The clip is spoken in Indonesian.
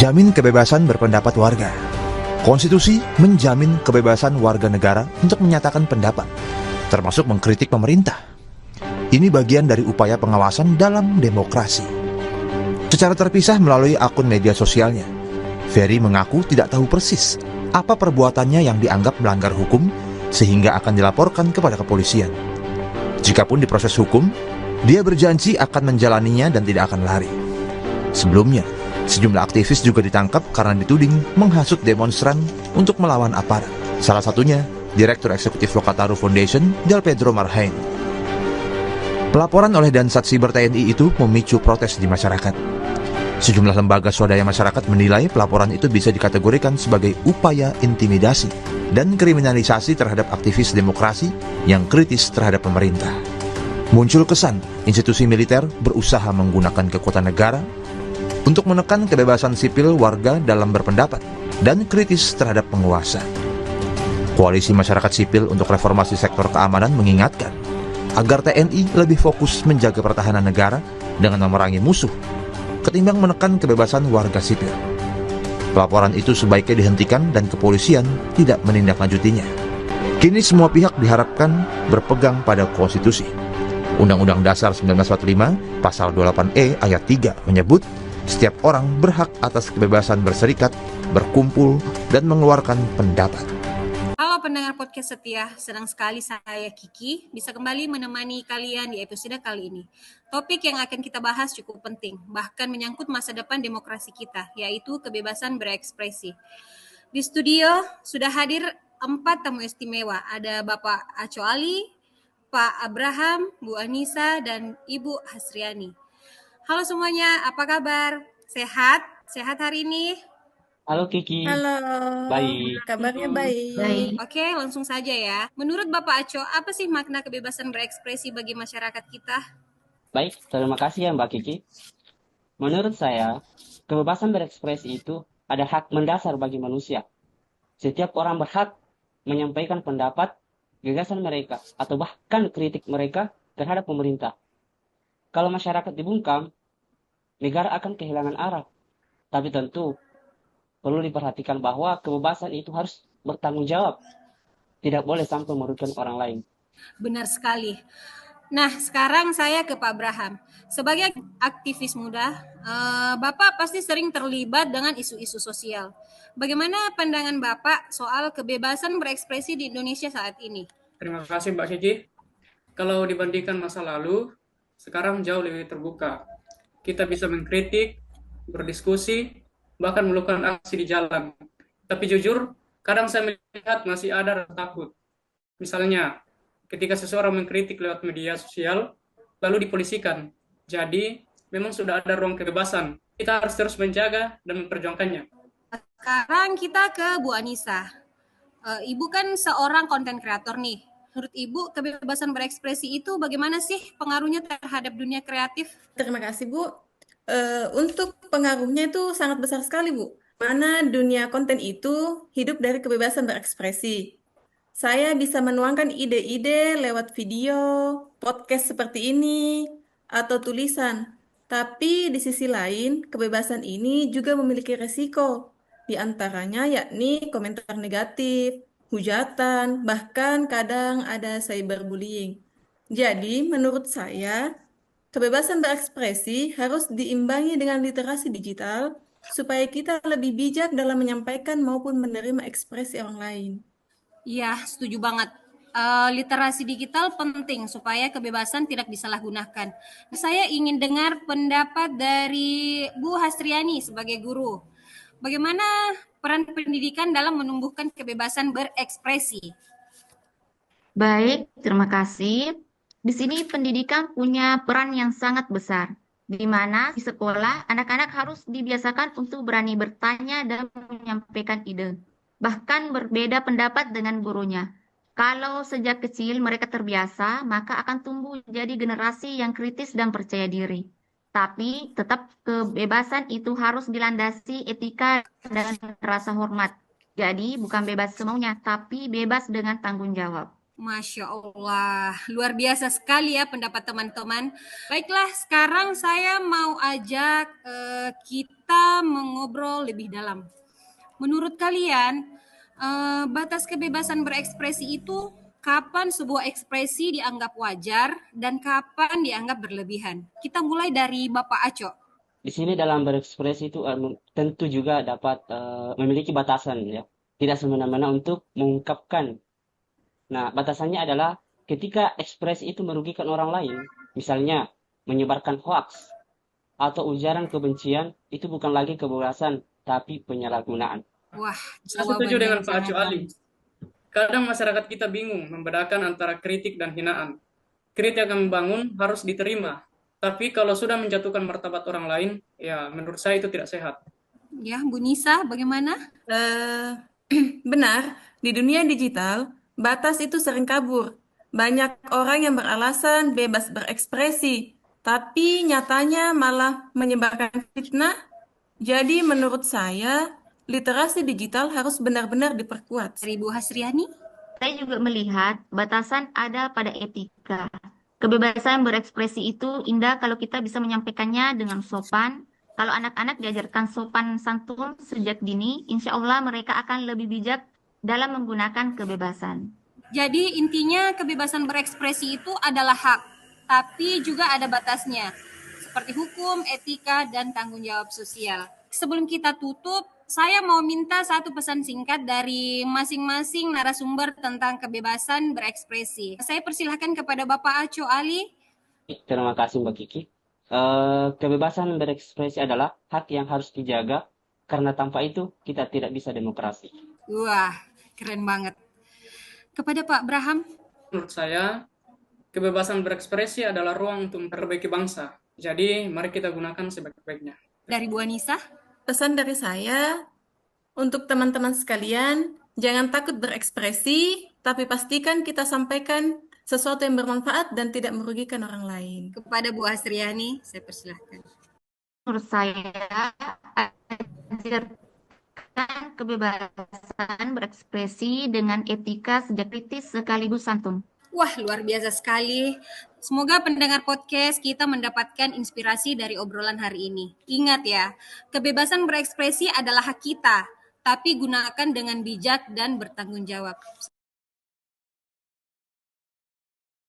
Jamin kebebasan berpendapat warga. Konstitusi menjamin kebebasan warga negara untuk menyatakan pendapat, termasuk mengkritik pemerintah. Ini bagian dari upaya pengawasan dalam demokrasi. Secara terpisah melalui akun media sosialnya, Ferry mengaku tidak tahu persis apa perbuatannya yang dianggap melanggar hukum sehingga akan dilaporkan kepada kepolisian. Jikapun diproses hukum, dia berjanji akan menjalaninya dan tidak akan lari. Sebelumnya, sejumlah aktivis juga ditangkap karena dituding menghasut demonstran untuk melawan aparat. Salah satunya, Direktur Eksekutif Lokataru Foundation, Del Pedro Marhain. Pelaporan oleh Dansat Siber TNI itu memicu protes di masyarakat. Sejumlah lembaga swadaya masyarakat menilai pelaporan itu bisa dikategorikan sebagai upaya intimidasi dan kriminalisasi terhadap aktivis demokrasi yang kritis terhadap pemerintah. Muncul kesan institusi militer berusaha menggunakan kekuatan negara untuk menekan kebebasan sipil warga dalam berpendapat dan kritis terhadap penguasa. Koalisi Masyarakat Sipil untuk Reformasi Sektor Keamanan mengingatkan agar TNI lebih fokus menjaga pertahanan negara dengan memerangi musuh ketimbang menekan kebebasan warga sipil. Pelaporan itu sebaiknya dihentikan dan kepolisian tidak menindaklanjutinya. Kini semua pihak diharapkan berpegang pada konstitusi. Undang-Undang Dasar 1945 Pasal 28E ayat 3 menyebut setiap orang berhak atas kebebasan berserikat, berkumpul, dan mengeluarkan pendapat. Halo pendengar podcast setia, senang sekali saya Kiki bisa kembali menemani kalian di episode kali ini. Topik yang akan kita bahas cukup penting, bahkan menyangkut masa depan demokrasi kita, yaitu kebebasan berekspresi. Di studio sudah hadir 4 tamu istimewa, ada Bapak Aco Ali, Pak Abraham, Bu Anissa, dan Ibu Hasriani. Halo semuanya, apa kabar? Sehat? Sehat hari ini? Halo Kiki. Halo, Baik. kabarnya baik. Oke, langsung saja ya. Menurut Bapak Aco, apa sih makna kebebasan berekspresi bagi masyarakat kita? Baik, terima kasih ya Mbak Kiki. Menurut saya, kebebasan berekspresi itu ada hak mendasar bagi manusia. Setiap orang berhak menyampaikan pendapat, gagasan mereka, atau bahkan kritik mereka terhadap pemerintah. Kalau masyarakat dibungkam, negara akan kehilangan arah. Tapi tentu, perlu diperhatikan bahwa kebebasan itu harus bertanggung jawab. Tidak boleh sampai merugikan orang lain. Benar sekali. Nah, sekarang saya ke Pak Abraham. Sebagai aktivis muda, Bapak pasti sering terlibat dengan isu-isu sosial. Bagaimana pandangan Bapak soal kebebasan berekspresi di Indonesia saat ini? Terima kasih Mbak Kiki. Kalau dibandingkan masa lalu, sekarang jauh lebih terbuka. Kita bisa mengkritik, berdiskusi, bahkan melakukan aksi di jalan. Tapi jujur, kadang saya melihat masih ada rasa takut. Misalnya, ketika seseorang mengkritik lewat media sosial, lalu dipolisikan. Jadi, memang sudah ada ruang kebebasan. Kita harus terus menjaga dan memperjuangkannya. Sekarang kita ke Bu Anissa. Ibu kan seorang konten kreator nih. Menurut Ibu, kebebasan berekspresi itu bagaimana sih pengaruhnya terhadap dunia kreatif? Terima kasih, Bu. Untuk pengaruhnya itu sangat besar sekali, Bu. Mana dunia konten itu hidup dari kebebasan berekspresi. Saya bisa menuangkan ide-ide lewat video, podcast seperti ini, atau tulisan. Tapi di sisi lain, kebebasan ini juga memiliki resiko. Di antaranya yakni komentar negatif, hujatan, bahkan kadang ada cyberbullying. Jadi, menurut saya, kebebasan berekspresi harus diimbangi dengan literasi digital supaya kita lebih bijak dalam menyampaikan maupun menerima ekspresi orang lain. Iya, setuju banget. Literasi digital penting supaya kebebasan tidak disalahgunakan. Saya ingin dengar pendapat dari Bu Hasriani sebagai guru. Bagaimana peran pendidikan dalam menumbuhkan kebebasan berekspresi? Baik, terima kasih. Di sini pendidikan punya peran yang sangat besar, di mana di sekolah anak-anak harus dibiasakan untuk berani bertanya dan menyampaikan ide, bahkan berbeda pendapat dengan gurunya. Kalau sejak kecil mereka terbiasa, maka akan tumbuh jadi generasi yang kritis dan percaya diri. Tapi tetap kebebasan itu harus dilandasi etika dan rasa hormat. Jadi bukan bebas semaunya, tapi bebas dengan tanggung jawab. Masya Allah, luar biasa sekali ya pendapat teman-teman. Baiklah, sekarang saya mau ajak kita mengobrol lebih dalam. Menurut kalian, batas kebebasan berekspresi itu kapan sebuah ekspresi dianggap wajar dan kapan dianggap berlebihan? Kita mulai dari Bapak Aco. Di sini dalam berekspresi itu tentu juga dapat memiliki batasan ya. Tidak semena-mena untuk mengungkapkan. Nah, batasannya adalah ketika ekspresi itu merugikan orang lain, misalnya menyebarkan hoaks atau ujaran kebencian, itu bukan lagi kebebasan, tapi penyalahgunaan. Wah, Saya jawaban setuju dengan yang Pak sangat Acu Ali. bagus. Kadang masyarakat kita bingung membedakan antara kritik dan hinaan. Kritik yang membangun harus diterima. Tapi kalau sudah menjatuhkan martabat orang lain, ya menurut saya itu tidak sehat. Ya, Bu Nisa, bagaimana? Eh, benar, di dunia digital, batas itu sering kabur. Banyak orang yang beralasan bebas berekspresi, tapi nyatanya malah menyebarkan fitnah. Jadi menurut saya, literasi digital harus benar-benar diperkuat. Dari Bu Hasriani? Saya juga melihat batasan ada pada etika. Kebebasan berekspresi itu indah kalau kita bisa menyampaikannya dengan sopan. Kalau anak-anak diajarkan sopan santun sejak dini, insya Allah mereka akan lebih bijak dalam menggunakan kebebasan. Jadi intinya kebebasan berekspresi itu adalah hak, tapi juga ada batasnya, seperti hukum, etika, dan tanggung jawab sosial. Sebelum kita tutup, saya mau minta satu pesan singkat dari masing-masing narasumber tentang kebebasan berekspresi. Saya persilahkan kepada Bapak Aco Ali. Terima kasih Mbak Kiki. Kebebasan berekspresi adalah hak yang harus dijaga, karena tanpa itu kita tidak bisa demokrasi. Wah, keren banget. Kepada Pak Braham. Menurut saya, kebebasan berekspresi adalah ruang untuk memperbaiki bangsa. Jadi, mari kita gunakan sebaik-baiknya. Dari Bu Anissa. Pesan dari saya, untuk teman-teman sekalian, jangan takut berekspresi, tapi pastikan kita sampaikan sesuatu yang bermanfaat dan tidak merugikan orang lain. Kepada Bu Hasriani, saya persilahkan. Menurut saya, ajarkan kebebasan berekspresi dengan etika sejak kritis sekaligus santun. Wah, luar biasa sekali. Semoga pendengar podcast kita mendapatkan inspirasi dari obrolan hari ini. Ingat ya, kebebasan berekspresi adalah hak kita, tapi gunakan dengan bijak dan bertanggung jawab.